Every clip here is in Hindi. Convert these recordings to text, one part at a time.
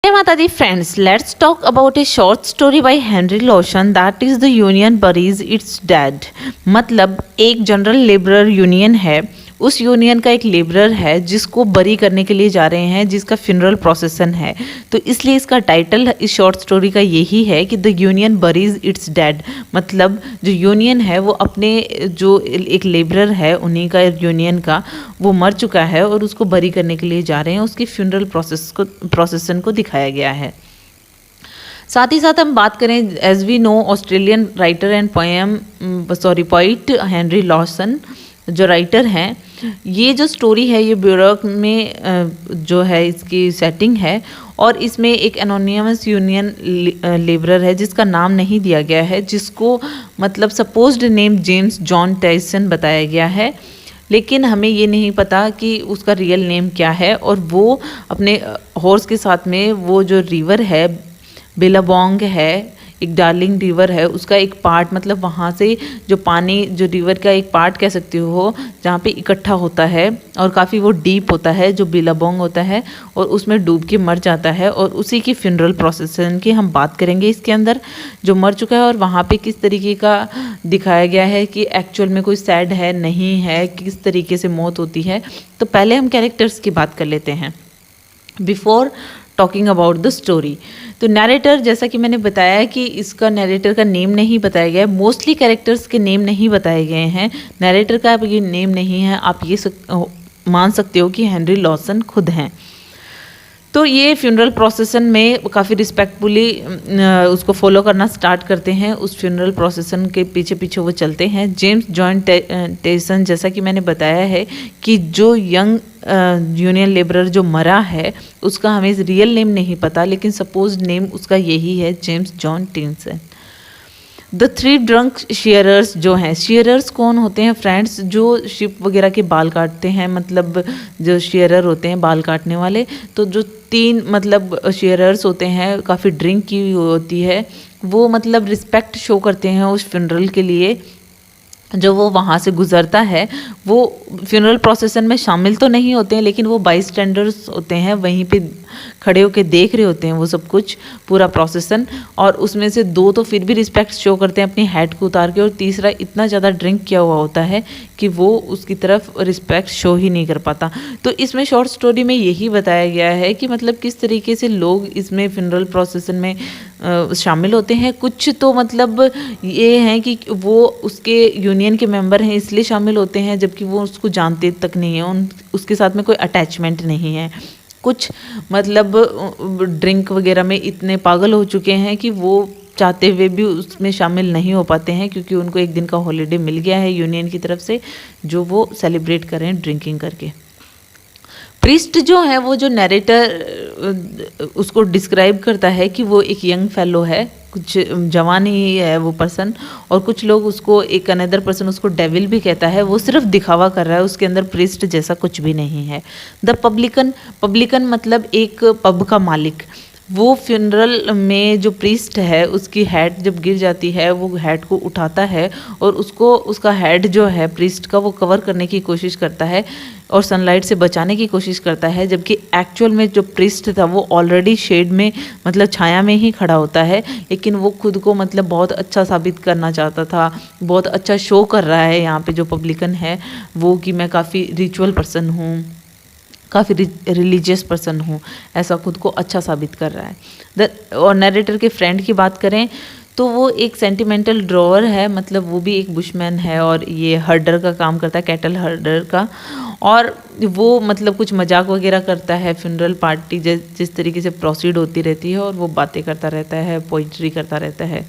Hey Matadi friends, let's talk about a short story by Henry Lawson that is the union buries its dead। मतलब एक जनरल लेबरर यूनियन है, उस यूनियन का एक लेबरर है जिसको बरी करने के लिए जा रहे हैं, जिसका फ्यूनरल प्रोसेसन है। तो इसलिए इसका टाइटल इस शॉर्ट स्टोरी का यही है कि द यूनियन बरीज इट्स डेड। मतलब जो यूनियन है वो अपने जो एक लेबरर है उन्हीं का यूनियन का, वो मर चुका है और उसको बरी करने के लिए जा रहे हैं, उसकी फ्यूनरल प्रोसेसन को दिखाया गया है। साथ ही साथ हम बात करें, as we know Australian writer and poet Henry Lawson जो राइटर हैं, ये जो स्टोरी है ये ब्यूरोक में जो है इसकी सेटिंग है और इसमें एक एनोनिमस यूनियन लेबरर है जिसका नाम नहीं दिया गया है, जिसको मतलब supposed name James John Tyson बताया गया है, लेकिन हमें ये नहीं पता कि उसका रियल नेम क्या है। और वो अपने हॉर्स के साथ में वो जो रिवर है बिलाबोंग है, एक डार्लिंग रिवर है, उसका एक पार्ट, मतलब वहाँ से जो पानी, जो रिवर का एक पार्ट कह सकते हो जहाँ पे इकट्ठा होता है और काफ़ी वो डीप होता है, जो बिलाबोंग होता है, और उसमें डूब के मर जाता है। और उसी की फ्यूनरल प्रोसेसन की हम बात करेंगे इसके अंदर, जो मर चुका है और वहाँ पे किस तरीके का दिखाया गया है कि एक्चुअल में कोई सैड है नहीं है, किस तरीके से मौत होती है। तो पहले हम कैरेक्टर्स की बात कर लेते हैं before talking about the story. तो नैरेटर, जैसा कि मैंने बताया कि इसका नैरेटर का नेम नहीं बताया गया है, मोस्टली कैरेक्टर्स के नेम नहीं बताए गए हैं, नैरेटर का ये नेम नहीं है, आप ये मान सकते हो कि हेनरी लॉसन खुद हैं। तो ये फ्यूनरल प्रोसेसन में काफ़ी रिस्पेक्टफुली उसको फॉलो करना स्टार्ट करते हैं, उस फ्यूनरल प्रोसेसन के पीछे पीछे वो चलते हैं। जेम्स जॉन टाइसन, जैसा कि मैंने बताया है कि जो यंग यूनियन लेबरर जो मरा है उसका हमें रियल नेम नहीं पता, लेकिन सपोज नेम उसका यही है, James John Tyson. The three drunk sharers जो हैं, शेयरर्स कौन होते हैं फ्रेंड्स? जो शिप वगैरह के बाल काटते हैं, मतलब जो शेयरर होते हैं बाल काटने वाले। तो जो तीन मतलब शेयरर्स होते हैं, काफ़ी ड्रिंक की हुई होती है, वो मतलब रिस्पेक्ट शो करते हैं उस फ्यूनरल के लिए। जो वो वहाँ से गुज़रता है वो फ्यूनरल प्रोसेसन में शामिल तो नहीं होते हैं, लेकिन वो बाई स्टैंडर्स होते हैं, वहीं पे खड़े होकर देख रहे होते हैं वो सब कुछ, पूरा प्रोसेसन। और उसमें से दो तो फिर भी रिस्पेक्ट शो करते हैं अपनी हैट को उतार के, और तीसरा इतना ज़्यादा ड्रिंक किया हुआ होता है कि वो उसकी तरफ रिस्पेक्ट शो ही नहीं कर पाता। तो इसमें शॉर्ट स्टोरी में यही बताया गया है कि मतलब किस तरीके से लोग इसमें फ्यूनरल प्रोसेसन में शामिल होते हैं। कुछ तो मतलब ये हैं कि वो उसके यूनियन के मेंबर हैं इसलिए शामिल होते हैं, जबकि वो उसको जानते तक नहीं है, उसके साथ में कोई अटैचमेंट नहीं है। कुछ मतलब ड्रिंक वगैरह में इतने पागल हो चुके हैं कि वो चाहते हुए भी उसमें शामिल नहीं हो पाते हैं, क्योंकि उनको एक दिन का हॉलीडे मिल गया है यूनियन की तरफ से, जो वो सेलिब्रेट करें ड्रिंकिंग करके। प्रीस्ट जो है, वो जो नैरेटर उसको डिस्क्राइब करता है कि वो एक यंग फेलो है, कुछ जवान ही है वो पर्सन, और कुछ लोग उसको, एक अनदर पर्सन उसको डेविल भी कहता है। वो सिर्फ दिखावा कर रहा है, उसके अंदर प्रीस्ट जैसा कुछ भी नहीं है। द पब्लिकन मतलब एक पब का मालिक। वो फ्यूनरल में जो प्रीस्ट है उसकी हेड जब गिर जाती है, वो हेड को उठाता है और उसको, उसका हेड जो है प्रीस्ट का, वो कवर करने की कोशिश करता है और सनलाइट से बचाने की कोशिश करता है, जबकि एक्चुअल में जो प्रीस्ट था वो ऑलरेडी शेड में, मतलब छाया में ही खड़ा होता है। लेकिन वो खुद को मतलब बहुत अच्छा साबित करना चाहता था, बहुत अच्छा शो कर रहा है यहाँ पे जो पब्लिकन है वो, कि मैं काफ़ी रिचुअल पर्सन हूँ, काफ़ी रिलीजियस पर्सन हूँ, ऐसा खुद को अच्छा साबित कर रहा है। और नरेटर के फ्रेंड की बात करें तो वो एक सेंटिमेंटल ड्रॉवर है, मतलब वो भी एक बुशमैन है और ये हर्डर का काम करता है, कैटल हर्डर का। और वो मतलब कुछ मजाक वगैरह करता है, फ्यूनरल पार्टी जिस तरीके से प्रोसीड होती रहती है, और वो बातें करता रहता है, पोइट्री करता रहता है।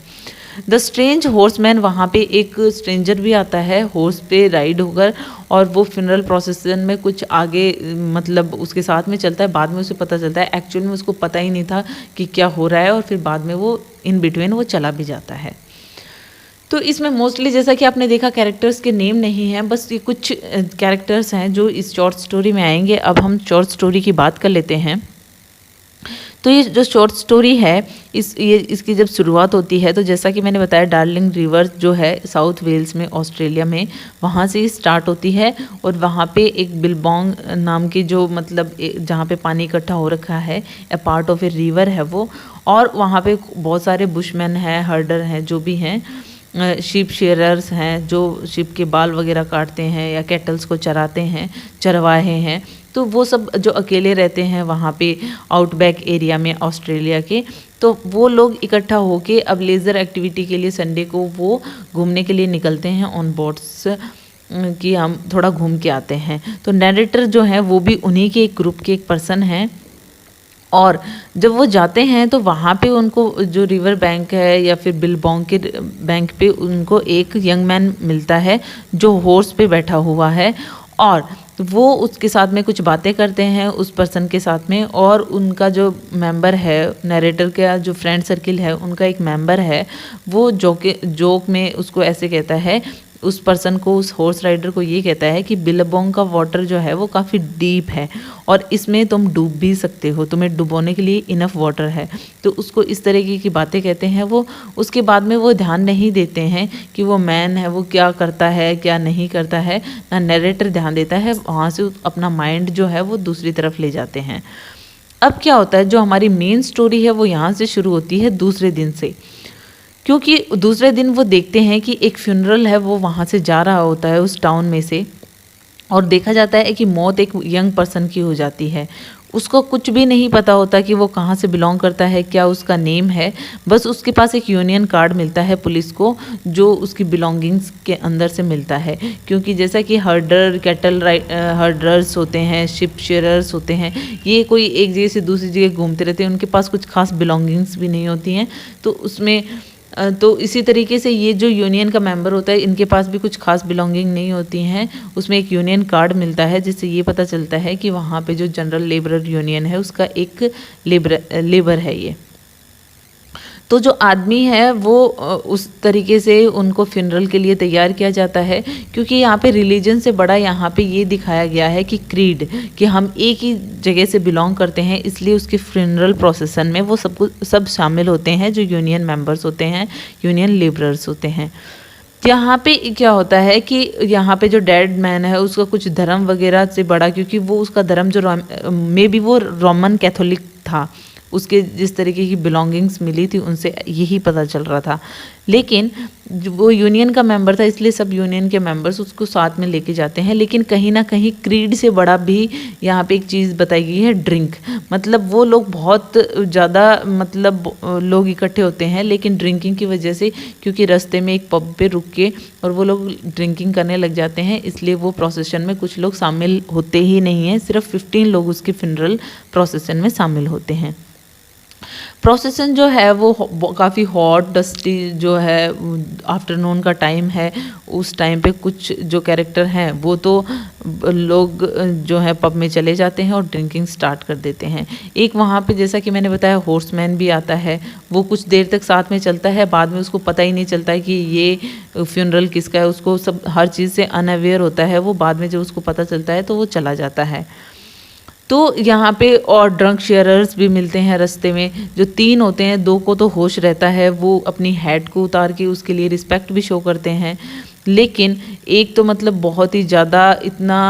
द स्ट्रेंज हॉर्समैन, वहाँ पे एक स्ट्रेंजर भी आता है हॉर्स पे राइड होकर, और वो फ्यूनरल प्रोसेसन में कुछ आगे मतलब उसके साथ में चलता है। बाद में उसे पता चलता है एक्चुअल में उसको पता ही नहीं था कि क्या हो रहा है, और फिर बाद में वो इन बिटवीन वो चला भी जाता है। तो इसमें मोस्टली जैसा कि आपने देखा कैरेक्टर्स के नेम नहीं हैं, बस ये कुछ कैरेक्टर्स हैं जो इस शॉर्ट स्टोरी में आएंगे। अब हम शॉर्ट स्टोरी की बात कर लेते हैं। तो ये जो शॉर्ट स्टोरी है इसकी जब शुरुआत होती है तो जैसा कि मैंने बताया डार्लिंग रिवर जो है साउथ वेल्स में ऑस्ट्रेलिया में, वहाँ से स्टार्ट होती है और वहाँ पे एक बिलबोंग नाम की जो मतलब जहाँ पे पानी इकट्ठा हो रखा है, ए पार्ट ऑफ ए रिवर है वो, और वहाँ पे बहुत सारे बुशमैन हैं, हर्डर हैं, जो भी हैं, शीप शेयरर्स हैं जो शीप के बाल वगैरह काटते हैं या कैटल्स को चराते हैं, चरवाहे हैं, तो वो सब जो अकेले रहते हैं वहाँ पे आउटबैक एरिया में ऑस्ट्रेलिया के, तो वो लोग इकट्ठा होके अब लेज़र एक्टिविटी के लिए संडे को वो घूमने के लिए निकलते हैं ऑन बोट्स कि हम थोड़ा घूम के आते हैं। तो नैरेटर जो है वो भी उन्हीं के एक ग्रुप के एक पर्सन हैं, और जब वो जाते हैं तो वहाँ पे उनको जो रिवर बैंक है या फिर बिलबोंग के बैंक पे उनको एक यंग मैन मिलता है जो हॉर्स पे बैठा हुआ है, और वो उसके साथ में कुछ बातें करते हैं उस पर्सन के साथ में, और उनका जो मेंबर है नरेटर का जो फ्रेंड सर्किल है उनका एक मेंबर है, वो जोक में उसको ऐसे कहता है, उस पर्सन को, उस हॉर्स राइडर को ये कहता है कि बिलबोंग का वाटर जो है वो काफ़ी डीप है और इसमें तुम डूब भी सकते हो, तुम्हें डुबोने के लिए इनफ वाटर है। तो उसको इस तरीके की बातें कहते हैं वो। उसके बाद में वो ध्यान नहीं देते हैं कि वो मैन है वो क्या करता है क्या नहीं करता है, ना नरेटर ध्यान देता है, वहाँ से अपना माइंड जो है वो दूसरी तरफ ले जाते हैं। अब क्या होता है, जो हमारी मेन स्टोरी है वो यहाँ से शुरू होती है दूसरे दिन से, क्योंकि दूसरे दिन वो देखते हैं कि एक फ्यूनरल है वो वहाँ से जा रहा होता है उस टाउन में से, और देखा जाता है कि मौत एक यंग पर्सन की हो जाती है। उसको कुछ भी नहीं पता होता कि वो कहाँ से बिलोंग करता है, क्या उसका नेम है, बस उसके पास एक यूनियन कार्ड मिलता है पुलिस को जो उसकी बिलोंगिंग्स के अंदर से मिलता है। क्योंकि जैसा कि हर्डर कैटल हर्डर्स होते हैं, शिप शेयरर्स होते हैं, ये कोई एक जगह से दूसरी जगह घूमते रहते हैं, उनके पास कुछ खास बिलोंगिंग्स भी नहीं होती हैं। तो उसमें तो इसी तरीके से ये जो यूनियन का मेंबर होता है इनके पास भी कुछ खास बिलोंगिंग नहीं होती हैं, उसमें एक यूनियन कार्ड मिलता है जिससे ये पता चलता है कि वहाँ पे जो जनरल लेबर यूनियन है उसका एक लेबर है ये। तो जो आदमी है वो उस तरीके से उनको फ्यूनरल के लिए तैयार किया जाता है, क्योंकि यहाँ पे रिलीजन से बड़ा यहाँ पे ये दिखाया गया है कि क्रीड, कि हम एक ही जगह से बिलोंग करते हैं, इसलिए उसके फ्यूनरल प्रोसेसन में वो सब शामिल होते हैं जो यूनियन मेंबर्स होते हैं, यूनियन लेबरर्स होते हैं। यहाँ पे क्या होता है कि यहाँ पे जो डेड मैन है उसका कुछ धर्म वगैरह से बड़ा, क्योंकि वो उसका धर्म जो मे बी वो रोमन कैथोलिक था, उसके जिस तरीके की बिलोंगिंग्स मिली थी उनसे यही पता चल रहा था। लेकिन वो यूनियन का मेंबर था इसलिए सब यूनियन के मेंबर्स उसको साथ में लेके जाते हैं। लेकिन कहीं ना कहीं क्रीड से बड़ा भी यहाँ पे एक चीज़ बताई गई है, ड्रिंक। मतलब वो लोग बहुत ज़्यादा मतलब लोग इकट्ठे होते हैं, लेकिन ड्रिंकिंग की वजह से, क्योंकि रास्ते में एक पब पे रुक के और वो लोग ड्रिंकिंग करने लग जाते हैं, इसलिए वो प्रोसेशन में कुछ लोग शामिल होते ही नहीं हैं। सिर्फ 15 लोग उसके फ्यूनरल प्रोसेशन में शामिल होते हैं। प्रोसेसन जो है वो काफ़ी हॉट डस्टी जो है, आफ्टरनून का टाइम है, उस टाइम पे कुछ जो कैरेक्टर हैं वो तो लोग जो है पब में चले जाते हैं और ड्रिंकिंग स्टार्ट कर देते हैं। एक वहाँ पे जैसा कि मैंने बताया हॉर्समैन भी आता है, वो कुछ देर तक साथ में चलता है, बाद में उसको पता ही नहीं चलता है कि ये फ्यूनरल किसका है, उसको सब हर चीज़ से अनअवेयर होता है वो। बाद में जब उसको पता चलता है तो वो चला जाता है। तो यहाँ पे और ड्रंक शेयरर्स भी मिलते हैं रास्ते में, जो 3 होते हैं, 2 को तो होश रहता है, वो अपनी हैट को उतार के उसके लिए रिस्पेक्ट भी शो करते हैं, लेकिन एक तो मतलब बहुत ही ज़्यादा इतना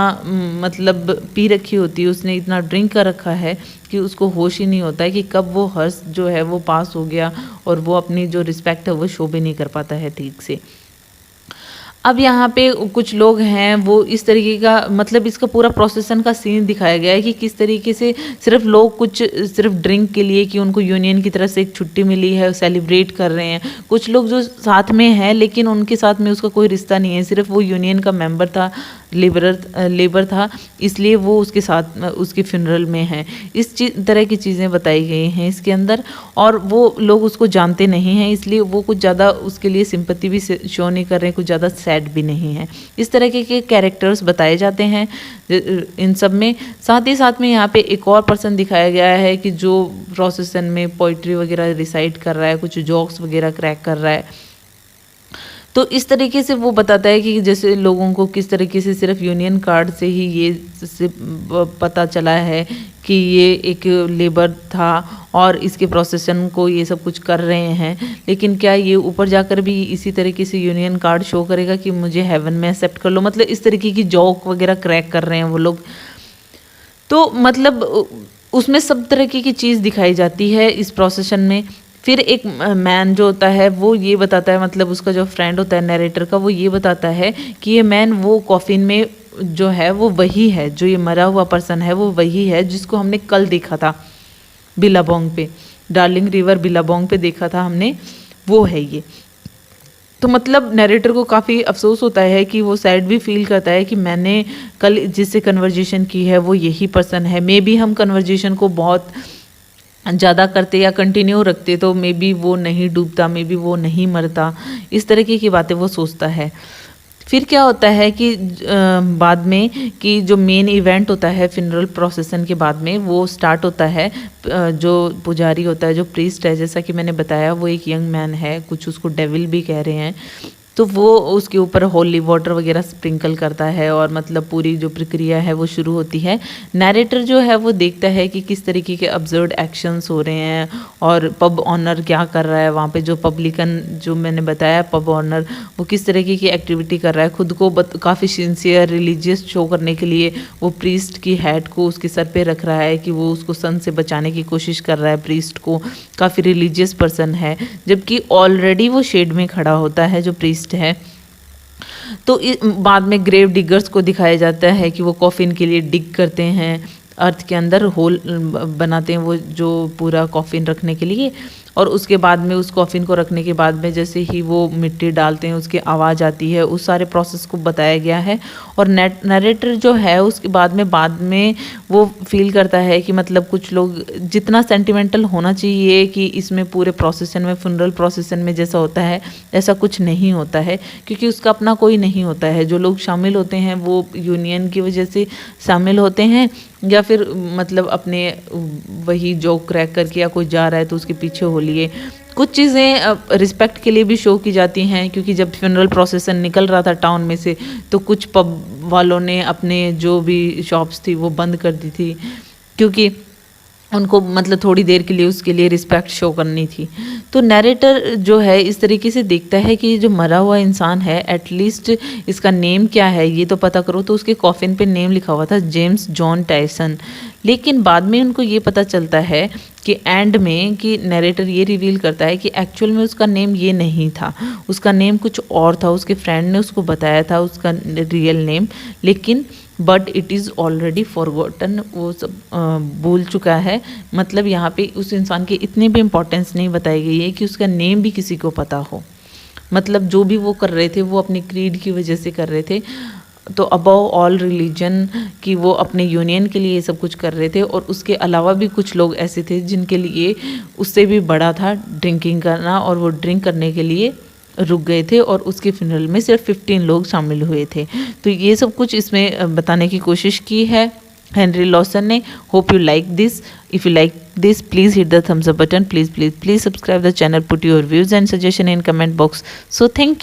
मतलब पी रखी होती है उसने, इतना ड्रिंक कर रखा है कि उसको होश ही नहीं होता है कि कब वो हर्ष जो है वो पास हो गया और वो अपनी जो रिस्पेक्ट है वो शो भी नहीं कर पाता है ठीक से। अब यहाँ पे कुछ लोग हैं वो इस तरीके का मतलब इसका पूरा प्रोसेसन का सीन दिखाया गया है कि किस तरीके से सिर्फ लोग कुछ सिर्फ ड्रिंक के लिए कि उनको यूनियन की तरफ से एक छुट्टी मिली है सेलिब्रेट कर रहे हैं। कुछ लोग जो साथ में हैं लेकिन उनके साथ में उसका कोई रिश्ता नहीं है, सिर्फ वो यूनियन का मेंबर था, लेबर था, इसलिए वो उसके साथ उसके फ्यूनरल में है। इस तरह की चीज़ें बताई गई हैं इसके अंदर, और वो लोग उसको जानते नहीं हैं इसलिए वो कुछ ज़्यादा उसके लिए सिंपैथी भी शो नहीं कर रहे हैं, कुछ ज़्यादा सैड भी नहीं है। इस तरह के कैरेक्टर्स बताए जाते हैं इन सब में। साथ ही साथ में यहाँ पे एक और पर्सन दिखाया गया है कि जो प्रोसेसन में पोइट्री वगैरह रिसाइट कर रहा है, कुछ जोक्स वगैरह क्रैक कर रहा है। तो इस तरीके से वो बताता है कि जैसे लोगों को किस तरीके से सिर्फ यूनियन कार्ड से ही ये पता चला है कि ये एक लेबर था और इसके प्रोसेसन को ये सब कुछ कर रहे हैं, लेकिन क्या ये ऊपर जाकर भी इसी तरीके से यूनियन कार्ड शो करेगा कि मुझे हेवन में एक्सेप्ट कर लो। मतलब इस तरीके की जॉक वगैरह क्रैक कर रहे हैं वो लोग। तो मतलब उसमें सब तरह की चीज़ दिखाई जाती है इस प्रोसेसन में। फिर एक मैन जो होता है वो ये बताता है, मतलब उसका जो फ्रेंड होता है नरेटर का, वो ये बताता है कि ये मैन वो कॉफिन में जो है वो वही है, जो ये मरा हुआ पर्सन है वो वही है जिसको हमने कल देखा था बिलाबोंग पे, डार्लिंग रिवर बिलाबोंग पे देखा था हमने, वो है ये। तो मतलब नरेटर को काफ़ी अफसोस होता है कि वो सैड भी फील करता है कि मैंने कल जिससे कन्वर्जेशन की है वो यही पर्सन है। मे बी हम कन्वर्जेशन को बहुत ज़्यादा करते या कंटिन्यू रखते तो मे बी वो नहीं डूबता, मे बी वो नहीं मरता, इस तरीके की बातें वो सोचता है। फिर क्या होता है कि बाद में कि जो मेन इवेंट होता है फिनरल प्रोसेसन के बाद में वो स्टार्ट होता है। जो पुजारी होता है, जो प्रीस्ट है, जैसा कि मैंने बताया वो एक यंग मैन है, कुछ उसको डेविल भी कह रहे हैं, तो वो उसके ऊपर होली वाटर वगैरह स्प्रिंकल करता है और मतलब पूरी जो प्रक्रिया है वो शुरू होती है। नैरेटर जो है वो देखता है कि किस तरीके के अब्सर्ड एक्शंस हो रहे हैं और पब ऑनर क्या कर रहा है वहाँ पे, जो पब्लिकन जो मैंने बताया पब ऑनर वो किस तरीके की एक्टिविटी कर रहा है, खुद को काफ़ी सिंसियर रिलीजियस शो करने के लिए वो प्रीस्ट की हैट को उसके सर पे रख रहा है कि वो उसको सन से बचाने की कोशिश कर रहा है। प्रीस्ट को काफ़ी रिलीजियस पर्सन है, जबकि ऑलरेडी वो शेड में खड़ा होता है जो प्रीस्ट है। तो बाद में ग्रेव डिगर्स को दिखाया जाता है कि वो कॉफिन के लिए डिग करते हैं, अर्थ के अंदर होल बनाते हैं वो जो पूरा कॉफिन रखने के लिए, और उसके बाद में उस कॉफिन को रखने के बाद में जैसे ही वो मिट्टी डालते हैं उसकी आवाज़ आती है, उस सारे प्रोसेस को बताया गया है। और नरेटर जो है उसके बाद में वो फील करता है कि मतलब कुछ लोग जितना सेंटिमेंटल होना चाहिए कि इसमें पूरे प्रोसेसन में फुनरल प्रोसेसन में जैसा होता है ऐसा कुछ नहीं होता है, क्योंकि उसका अपना कोई नहीं होता है। जो लोग शामिल होते हैं वो यूनियन की वजह से शामिल होते हैं या फिर मतलब अपने वही जो क्रैक करके या कोई जा रहा है तो उसके पीछे हो लिए। कुछ चीज़ें रिस्पेक्ट के लिए भी शो की जाती हैं, क्योंकि जब फ्यूनरल प्रोसेसन निकल रहा था टाउन में से तो कुछ पब वालों ने अपने जो भी शॉप्स थी वो बंद कर दी थी, क्योंकि उनको मतलब थोड़ी देर के लिए उसके लिए रिस्पेक्ट शो करनी थी। तो नैरेटर जो है इस तरीके से देखता है कि जो मरा हुआ इंसान है एटलीस्ट इसका नेम क्या है ये तो पता करो। तो उसके कॉफिन पे नेम लिखा हुआ था जेम्स जॉन टायसन, लेकिन बाद में उनको ये पता चलता है कि एंड में कि नैरेटर ये रिवील करता है कि एक्चुअल में उसका नेम ये नहीं था, उसका नेम कुछ और था। उसके फ्रेंड ने उसको बताया था उसका रियल नेम, लेकिन but it is already forgotten, वो सब भूल चुका है। मतलब यहाँ पे उस इंसान की इतनी भी इम्पोर्टेंस नहीं बताई गई है कि उसका नेम भी किसी को पता हो। मतलब जो भी वो कर रहे थे वो अपनी क्रीड की वजह से कर रहे थे, तो अबव ऑल रिलीजन कि वो अपने यूनियन के लिए ये सब कुछ कर रहे थे। और उसके अलावा भी कुछ लोग ऐसे थे जिनके लिए उससे भी बड़ा था ड्रिंकिंग करना, और वो ड्रिंक करने के लिए रुक गए थे और उसके फ्यूनरल में सिर्फ 15 लोग शामिल हुए थे। तो ये सब कुछ इसमें बताने की कोशिश की है हेनरी लॉसन ने। Hope you like this. If you like this, please hit the thumbs up button. Please subscribe the channel, put your views and suggestion in comment box. So thank you.